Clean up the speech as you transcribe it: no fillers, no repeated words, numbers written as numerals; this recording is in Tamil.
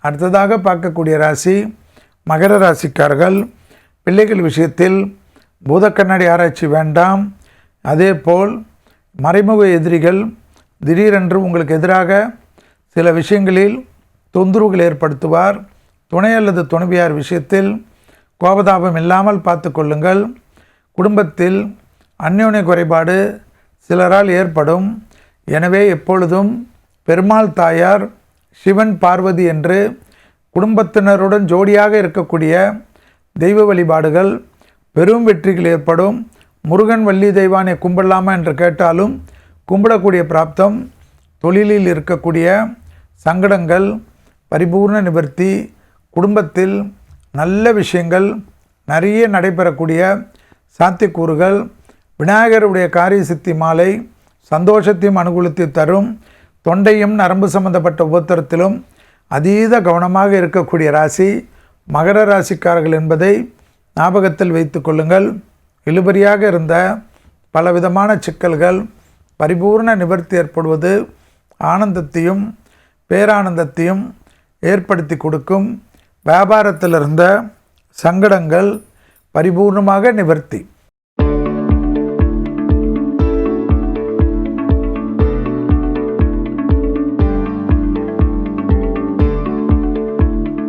அடுத்ததாக பார்க்கக்கூடிய ராசி மகர ராசிக்காரர்கள். பிள்ளைகள் விஷயத்தில் பூத கண்ணாடி ஆராய்ச்சி வேண்டாம். அதேபோல் மறைமுக எதிரிகள் திடீரென்று உங்களுக்கு எதிராக சில விஷயங்களில் தொந்தரவுகள் ஏற்படுத்துவார். துணை அல்லது துணைவியார் விஷயத்தில் கோபதாபம் இல்லாமல் பார்த்து கொள்ளுங்கள். குடும்பத்தில் அந்யோன்ய குறைபாடு சிலரால் ஏற்படும். எனவே எப்பொழுதும் பெருமாள் தாயார், சிவன், பார்வதி என்று குடும்பத்தினருடன் ஜோடியாக இருக்கக்கூடிய தெய்வ வழிபாடுகள் பெரும் வெற்றிகள் ஏற்படும். முருகன், வள்ளி தெய்வானை கும்பிடலாமா என்று கேட்டாலும் கும்பிடக்கூடிய பிராப்தம். தொழிலில் இருக்கக்கூடிய சங்கடங்கள் பரிபூர்ண நிவர்த்தி. குடும்பத்தில் நல்ல விஷயங்கள் நிறைய நடைபெறக்கூடிய சாத்தியக்கூறுகள். விநாயகருடைய காரிய சித்தி மாலை சந்தோஷத்தையும் அனுகூலத்தை தரும். தொண்டையும் நரம்பு சம்பந்தப்பட்ட உபத்திரத்திலும் அதீத கவனமாக இருக்கக்கூடிய ராசி மகர ராசிக்காரர்கள் என்பதை ஞாபகத்தில் வைத்து கொள்ளுங்கள். இழுபறியாக இருந்த பலவிதமான சிக்கல்கள் பரிபூர்ண நிவர்த்தி ஏற்படுவது ஆனந்தத்தையும் பேரானந்தத்தையும் ஏற்படுத்தி கொடுக்கும். வியாபாரத்தில் இருந்த சங்கடங்கள் பரிபூர்ணமாக நிவர்த்தி.